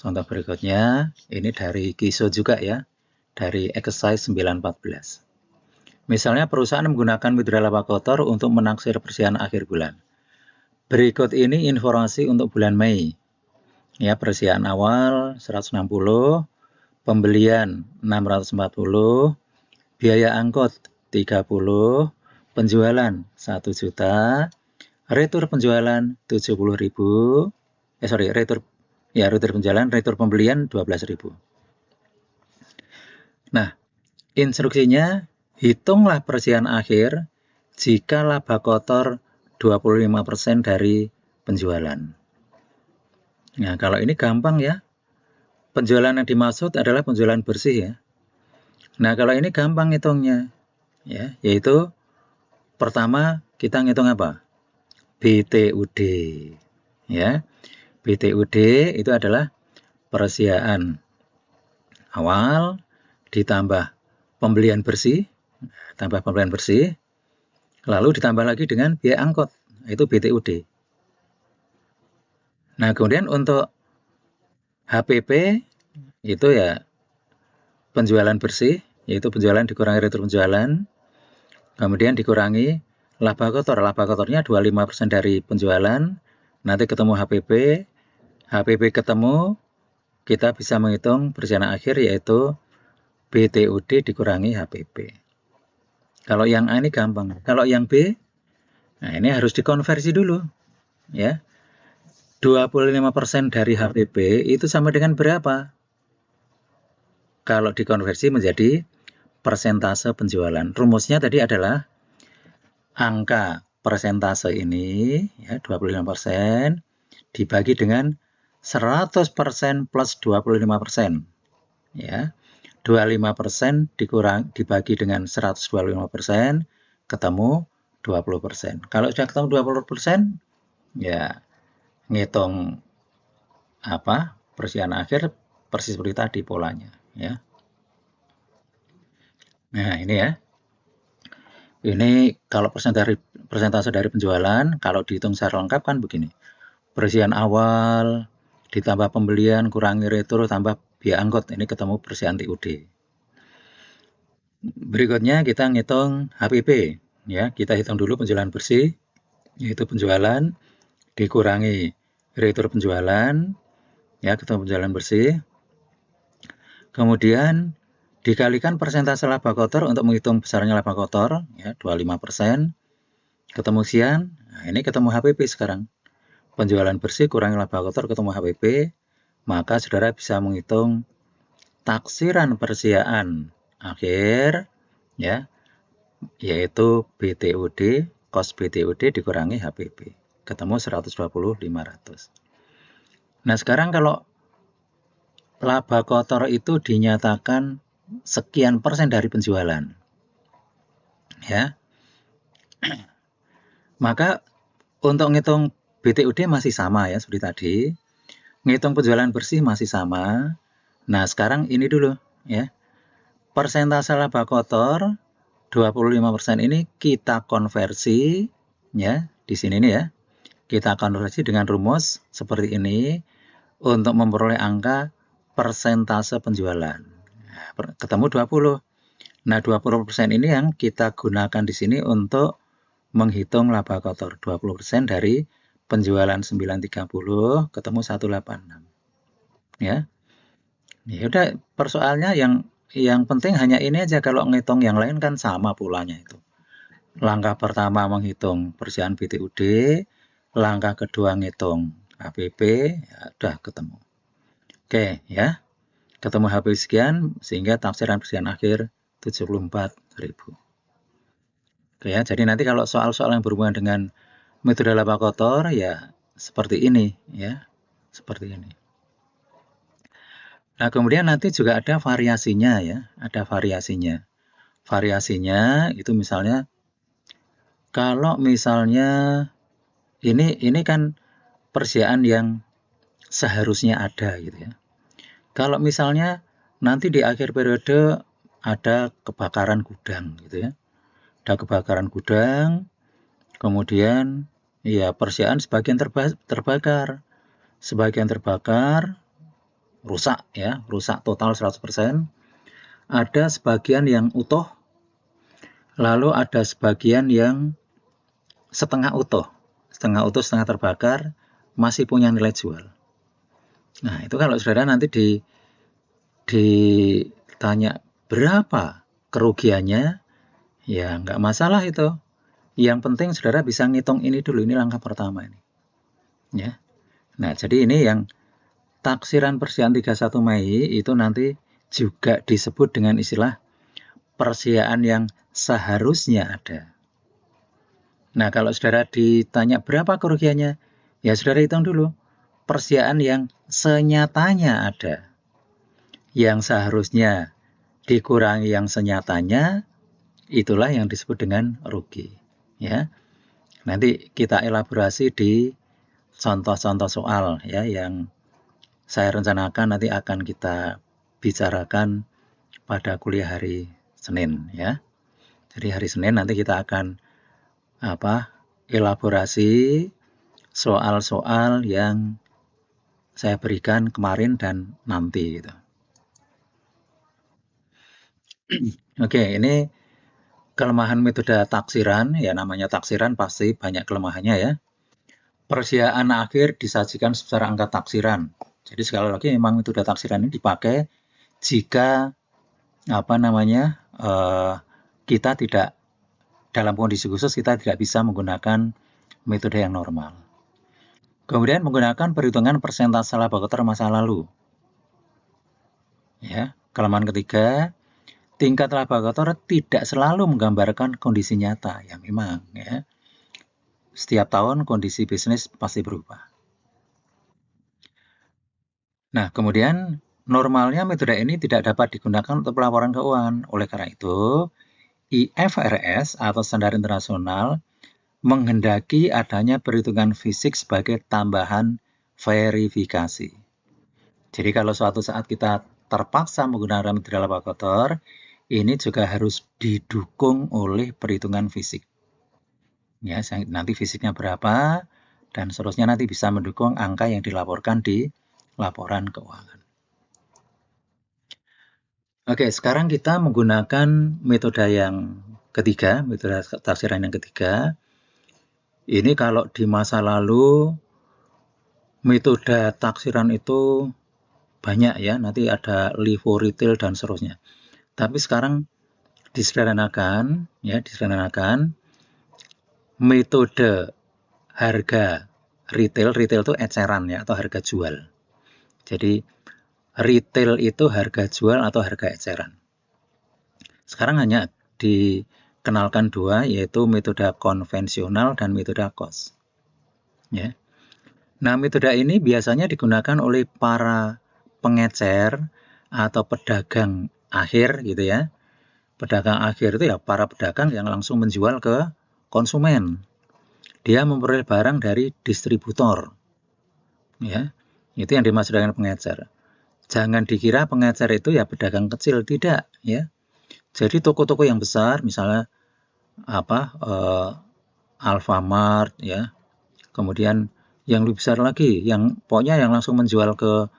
[SPEAKER 1] Contoh berikutnya ini dari KISO juga ya, dari exercise 914. Misalnya perusahaan menggunakan mitra laba kotor untuk menaksir persian akhir bulan. Berikut ini informasi untuk bulan Mei. Ya, persian awal 160, pembelian 640, biaya angkut 30, penjualan 1 juta, retur penjualan 70.000, retur penjualan, retur pembelian 12.000. Nah, instruksinya hitunglah persian akhir jika laba kotor 25% dari penjualan. Nah, kalau ini gampang ya. Penjualan yang dimaksud adalah penjualan bersih ya. Nah, kalau ini gampang hitungnya. Ya, yaitu pertama kita ngitung apa? BTUD. Ya. BTUD itu adalah persediaan awal ditambah pembelian bersih, lalu ditambah lagi dengan biaya angkut, itu BTUD. Nah, kemudian untuk HPP itu ya penjualan bersih, yaitu penjualan dikurangi retur penjualan, kemudian dikurangi laba kotor. Laba kotornya 25% dari penjualan, nanti ketemu HPP. HPP ketemu, kita bisa menghitung persediaan akhir yaitu BTUD dikurangi HPP. Kalau yang A ini gampang. Kalau yang B, nah ini harus dikonversi dulu, ya. 25% dari HPP itu sama dengan berapa? Kalau dikonversi menjadi persentase penjualan. Rumusnya tadi adalah angka persentase ini, ya, 25%, dibagi dengan 100% plus 25%. Ya. 25% dibagi dengan 125%, ketemu 20%. Kalau sudah ketemu 20%, ya ngitung persediaan akhir persis seperti tadi polanya, ya. Nah, ini ya. Ini kalau persentase dari penjualan, kalau dihitung secara lengkap kan begini. Persediaan awal ditambah pembelian kurangi retur tambah biaya angkut, ini ketemu persediaan TUD. Berikutnya kita ngitung HPP, ya. Kita hitung dulu penjualan bersih, yaitu penjualan dikurangi retur penjualan, ya, ketemu penjualan bersih. Kemudian dikalikan persentase laba kotor untuk menghitung besarnya laba kotor, ya, 25%, ketemu sekian. Nah, ini ketemu HPP sekarang. Penjualan bersih kurangi laba kotor ketemu HPP, maka saudara bisa menghitung taksiran persediaan akhir, ya, yaitu BTUD, kos BTUD dikurangi HPP, ketemu 120.500. Nah, sekarang kalau laba kotor itu dinyatakan sekian persen dari penjualan, ya, maka untuk ngitung BTUD masih sama ya seperti tadi, ngitung penjualan bersih masih sama. Nah, sekarang ini dulu, ya, persentase laba kotor 25% ini kita konversi, ya, di sini nih ya, kita konversi dengan rumus seperti ini untuk memperoleh angka persentase penjualan. Nah, ketemu 20. Nah, 20% ini yang kita gunakan di sini untuk menghitung laba kotor. 20% dari penjualan 930 ketemu 186. Ya. Ya udah, persoalannya yang penting hanya ini aja. Kalau ngitung yang lain kan sama polanya itu. Langkah pertama menghitung persediaan BTUD, langkah kedua ngitung HPP, ya udah ketemu. Oke, ya. Ketemu HPP sekian sehingga taksiran persediaan akhir 74.000. Oke ya, jadi nanti kalau soal-soal yang berhubungan dengan metode laba kotor ya seperti ini, ya. Seperti ini. Nah, kemudian nanti juga ada variasinya ya, ada variasinya. Variasinya itu misalnya kalau misalnya ini kan persediaan yang seharusnya ada gitu ya. Kalau misalnya nanti di akhir periode ada kebakaran gudang gitu ya. Ada kebakaran gudang, kemudian ya persediaan sebagian terbakar. Sebagian terbakar, rusak ya, rusak total 100%. Ada sebagian yang utuh, lalu ada sebagian yang setengah utuh, setengah terbakar, masih punya nilai jual. Nah, itu kalau saudara nanti ditanya berapa kerugiannya, ya nggak masalah itu. Yang penting saudara bisa ngitung ini dulu, ini langkah pertama ini. Ya. Nah, jadi ini yang taksiran persediaan 31 Mei itu nanti juga disebut dengan istilah persediaan yang seharusnya ada. Nah, kalau saudara ditanya berapa kerugiannya, ya saudara hitung dulu. Persediaan yang senyatanya ada. Yang seharusnya dikurangi yang senyatanya, itulah yang disebut dengan rugi. Ya. Nanti kita elaborasi di contoh-contoh soal ya yang saya rencanakan nanti akan kita bicarakan pada kuliah hari Senin ya. Jadi hari Senin nanti kita akan elaborasi soal-soal yang saya berikan kemarin dan nanti gitu. Oke, ini kelemahan metode taksiran, ya namanya taksiran pasti banyak kelemahannya ya. Persediaan akhir disajikan secara angka taksiran. Jadi sekali lagi memang metode taksiran ini dipakai jika kita tidak dalam kondisi khusus kita tidak bisa menggunakan metode yang normal. Kemudian menggunakan perhitungan persentase laba kotor masa lalu. Ya, kelemahan ketiga, tingkat laba kotor tidak selalu menggambarkan kondisi nyata. Ya memang ya. Setiap tahun kondisi bisnis pasti berubah. Nah, kemudian normalnya metode ini tidak dapat digunakan untuk pelaporan keuangan. Oleh karena itu, IFRS atau standar internasional menghendaki adanya perhitungan fisik sebagai tambahan verifikasi. Jadi kalau suatu saat kita terpaksa menggunakan metode laba kotor, ini juga harus didukung oleh perhitungan fisik. Ya, nanti fisiknya berapa, dan seterusnya nanti bisa mendukung angka yang dilaporkan di laporan keuangan. Oke, sekarang kita menggunakan metode yang ketiga, metode taksiran yang ketiga. Ini kalau di masa lalu metode taksiran itu banyak ya, nanti ada LIFO, retail dan seterusnya. Tapi sekarang disederhanakan metode harga retail itu eceran ya atau harga jual. Jadi retail itu harga jual atau harga eceran. Sekarang hanya dikenalkan dua, yaitu metode konvensional dan metode cost. Ya. Nah, metode ini biasanya digunakan oleh para pengecer atau pedagang akhir gitu ya. Pedagang akhir itu ya para pedagang yang langsung menjual ke konsumen. Dia memperoleh barang dari distributor. Ya. Itu yang dimaksud dengan pengecer. Jangan dikira pengecer itu ya pedagang kecil, tidak ya. Jadi toko-toko yang besar misalnya Alfamart ya. Kemudian yang lebih besar lagi, yang pokoknya yang langsung menjual ke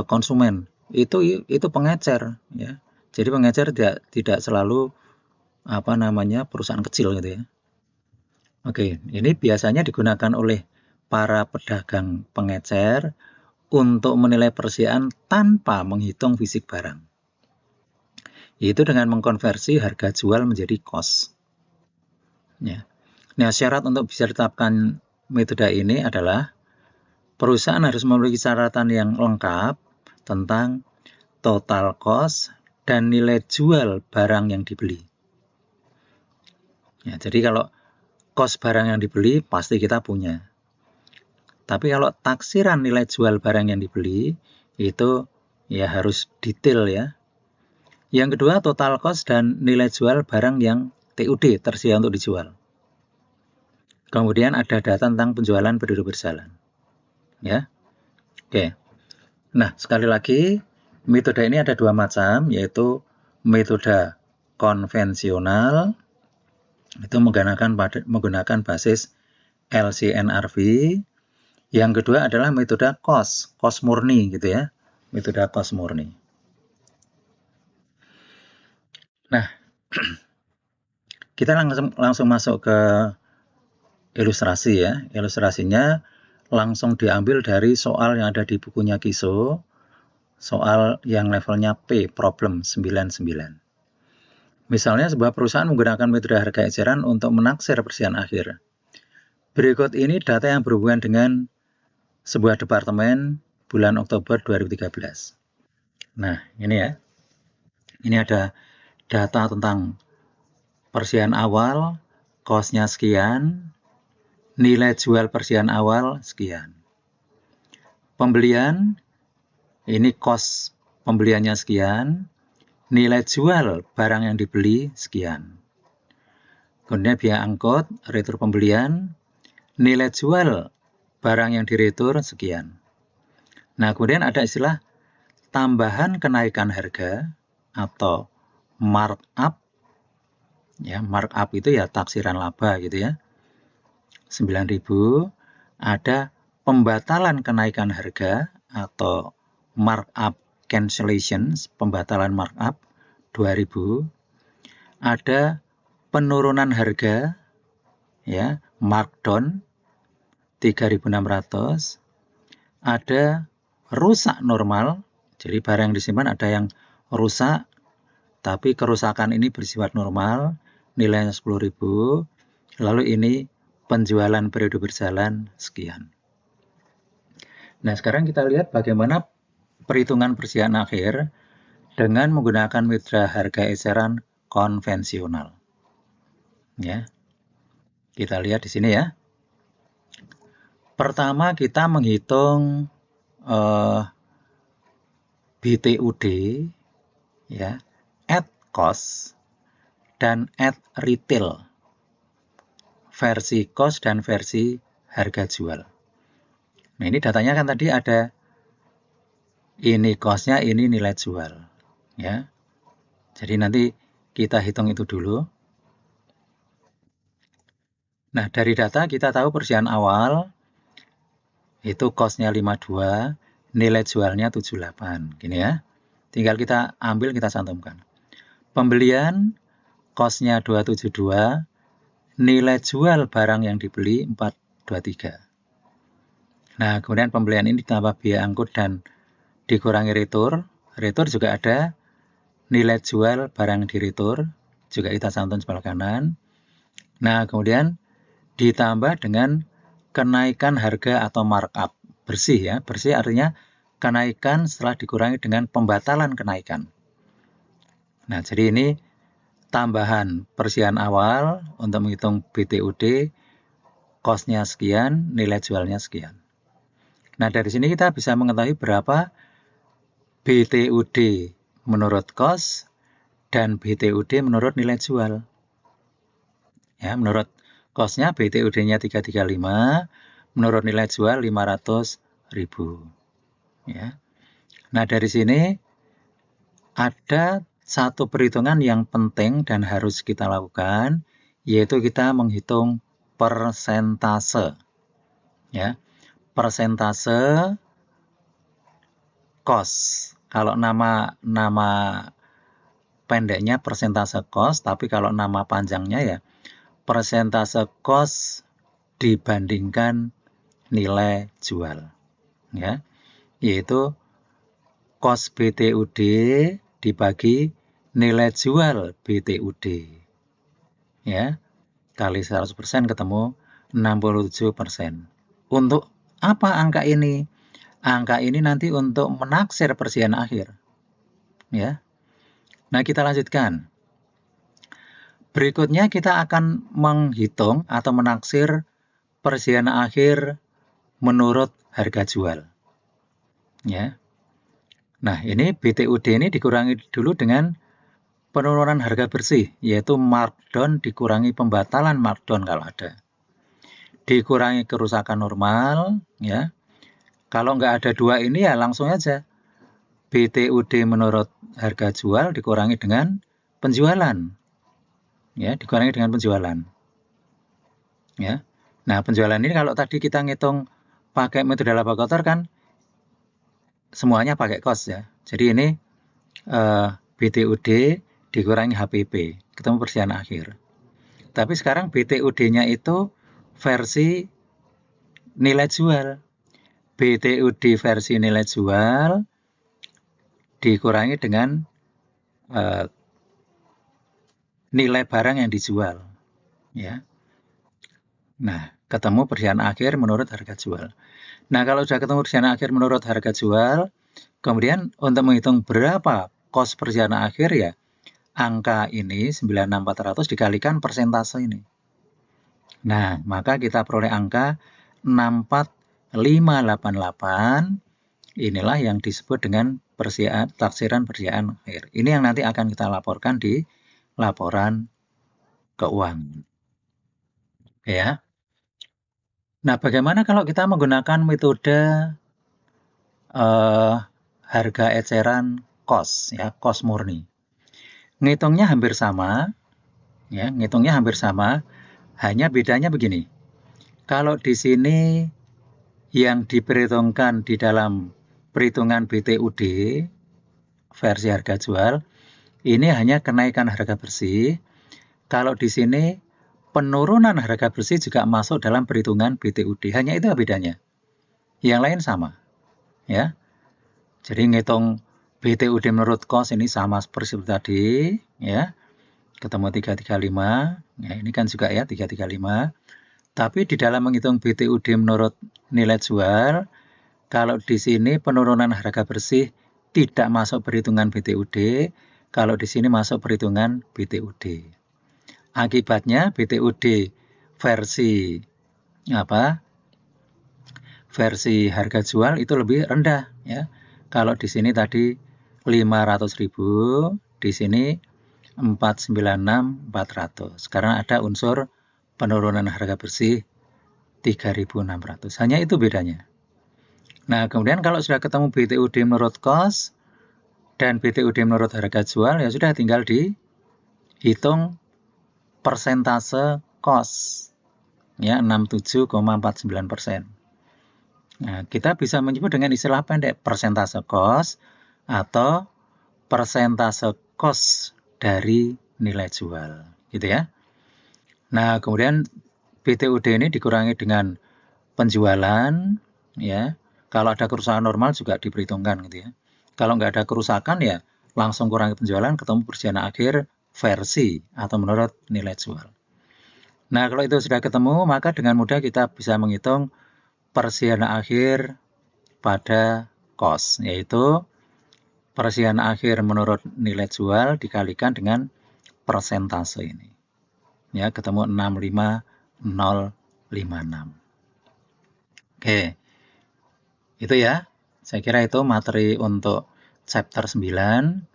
[SPEAKER 1] konsumen, itu pengecer ya. Jadi pengecer tidak selalu perusahaan kecil gitu ya. Oke, ini biasanya digunakan oleh para pedagang pengecer untuk menilai persediaan tanpa menghitung fisik barang. Yaitu dengan mengkonversi harga jual menjadi cost. Ya. Nah, syarat untuk bisa ditetapkan metode ini adalah perusahaan harus memiliki catatan yang lengkap tentang total cost dan nilai jual barang yang dibeli. Ya, jadi kalau cost barang yang dibeli pasti kita punya. Tapi kalau taksiran nilai jual barang yang dibeli itu ya harus detail ya. Yang kedua, total cost dan nilai jual barang yang TUD, tersedia untuk dijual. Kemudian ada data tentang penjualan penduduk berjalan. Ya. Oke. Nah, sekali lagi, metode ini ada dua macam, yaitu metode konvensional, itu menggunakan basis LCNRV. Yang kedua adalah metode cost murni gitu ya, metode cost murni. Nah, kita langsung masuk ke ilustrasi ya. Ilustrasinya langsung diambil dari soal yang ada di bukunya Kiso, soal yang levelnya P, problem 99. Misalnya sebuah perusahaan menggunakan metode harga eceran untuk menaksir persediaan akhir. Berikut ini data yang berhubungan dengan sebuah departemen bulan Oktober 2013. Nah, ini ya. Ini ada data tentang persediaan awal, cost-nya sekian, nilai jual persediaan awal sekian. Pembelian, ini cost pembeliannya sekian, nilai jual barang yang dibeli sekian. Kemudian biaya angkut, retur pembelian, nilai jual barang yang diretur sekian. Nah, kemudian ada istilah tambahan kenaikan harga atau markup. Ya, markup itu ya taksiran laba gitu ya. 9.000. Ada pembatalan kenaikan harga atau markup cancellations, pembatalan markup 2.000. Ada penurunan harga ya, markdown 3.600. Ada rusak normal, jadi barang yang disimpan ada yang rusak, tapi kerusakan ini bersifat normal, nilainya 10.000. Lalu ini penjualan periode berjalan sekian. Nah, sekarang kita lihat bagaimana perhitungan persediaan akhir dengan menggunakan mitra harga eceran konvensional. Ya, kita lihat di sini ya. Pertama kita menghitung BTUD ya, at cost dan at retail. Versi cost dan versi harga jual. Nah, ini datanya kan tadi ada ini cost-nya, ini nilai jual. Ya. Jadi nanti kita hitung itu dulu. Nah, dari data kita tahu persediaan awal itu cost-nya 52, nilai jualnya 78. Gini ya. Tinggal kita ambil, kita cantumkan. Pembelian cost-nya 272, nilai jual barang yang dibeli 423. Nah, kemudian pembelian ini ditambah biaya angkut dan dikurangi retur. Retur juga ada nilai jual barang di retur, juga kita cantum sebelah kanan. Nah, kemudian ditambah dengan kenaikan harga atau markup. Bersih ya, bersih artinya kenaikan setelah dikurangi dengan pembatalan kenaikan. Nah, jadi ini tambahan persediaan awal untuk menghitung BTUD, cost-nya sekian, nilai jualnya sekian. Nah, dari sini kita bisa mengetahui berapa BTUD menurut cost dan BTUD menurut nilai jual. Ya, menurut cost-nya BTUD-nya 335, menurut nilai jual 500.000. Ya. Nah, dari sini ada satu perhitungan yang penting dan harus kita lakukan, yaitu kita menghitung persentase. Ya. Persentase cost. Kalau nama pendeknya persentase cost, tapi kalau nama panjangnya ya persentase cost dibandingkan nilai jual. Ya. Yaitu cost BTUD dibagi nilai jual BTUD. Ya. Kali 100% ketemu 67%. Untuk apa angka ini? Angka ini nanti untuk menaksir persediaan akhir. Ya. Nah, kita lanjutkan. Berikutnya kita akan menghitung atau menaksir persediaan akhir menurut harga jual. Ya. Nah, ini BTUD ini dikurangi dulu dengan penurunan harga bersih, yaitu markdown dikurangi pembatalan markdown kalau ada. Dikurangi kerusakan normal, ya. Kalau nggak ada dua ini ya langsung aja. BTUD menurut harga jual dikurangi dengan penjualan. Ya, dikurangi dengan penjualan. Ya. Nah, penjualan ini kalau tadi kita ngitung pakai metode laba kotor kan semuanya pakai cost ya. Jadi ini BTUD dikurangi HPP, ketemu persediaan akhir. Tapi sekarang BTUD-nya itu versi nilai jual. BTUD versi nilai jual dikurangi dengan nilai barang yang dijual. Ya. Nah, ketemu persediaan akhir menurut harga jual. Nah, kalau sudah ketemu persediaan akhir menurut harga jual, kemudian untuk menghitung berapa cost persediaan akhir ya, angka ini 96.400 dikalikan persentase ini. Nah, maka kita peroleh angka 64.588. Inilah yang disebut dengan taksiran persediaan akhir. Ini yang nanti akan kita laporkan di laporan keuangan. Ya. Nah, bagaimana kalau kita menggunakan metode harga eceran kos, ya, kos murni? Ngitungnya hampir sama, ya, ngitungnya hampir sama, hanya bedanya begini. Kalau di sini yang diperhitungkan di dalam perhitungan BTUD versi harga jual, ini hanya kenaikan harga bersih. Kalau di sini penurunan harga bersih juga masuk dalam perhitungan BTUD. Hanya itu bedanya. Yang lain sama, ya. Jadi ngitung BTUD menurut kos ini sama seperti tadi, ya. Ketemu 335. Ya, ini kan juga ya 335. Tapi di dalam menghitung BTUD menurut nilai jual, kalau di sini penurunan harga bersih tidak masuk perhitungan BTUD, kalau di sini masuk perhitungan BTUD. Akibatnya BTUD versi versi harga jual itu lebih rendah, ya. Kalau di sini tadi 500.000, di sini 496.400. Sekarang ada unsur penurunan harga bersih 3.600. Hanya itu bedanya. Nah, kemudian kalau sudah ketemu BTUD menurut kos dan BTUD menurut harga jual, ya sudah tinggal dihitung persentase kos. Ya, 67,49%. Nah, kita bisa menyebut dengan istilah pendek persentase kos atau persentase kos dari nilai jual, gitu ya. Nah, kemudian BTUD ini dikurangi dengan penjualan, ya. Kalau ada kerusakan normal juga diperhitungkan, gitu ya. Kalau nggak ada kerusakan, ya langsung kurangi penjualan, ketemu perjalanan akhir versi atau menurut nilai jual. Nah, kalau itu sudah ketemu, maka dengan mudah kita bisa menghitung persianan akhir pada kos, yaitu persianan akhir menurut nilai jual dikalikan dengan persentase ini. Ya, ketemu 65056. Oke. Itu ya. Saya kira itu materi untuk chapter 9.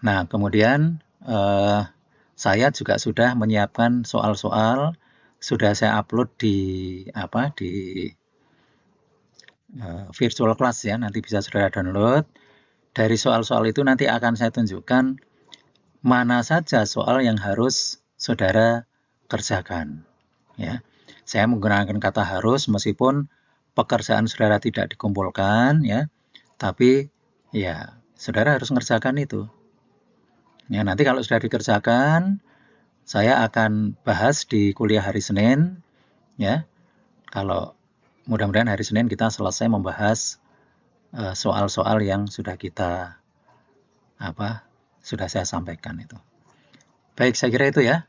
[SPEAKER 1] Nah, kemudian saya juga sudah menyiapkan soal-soal, sudah saya upload di virtual class ya, nanti bisa saudara download. Dari soal-soal itu nanti akan saya tunjukkan mana saja soal yang harus saudara kerjakan. Ya, saya menggunakan kata harus meskipun pekerjaan saudara tidak dikumpulkan, ya, tapi ya saudara harus mengerjakan itu. Ya, nanti kalau sudah dikerjakan, saya akan bahas di kuliah hari Senin, ya. Kalau mudah-mudahan hari Senin kita selesai membahas soal-soal yang sudah kita sudah saya sampaikan itu. Baik, saya kira itu ya.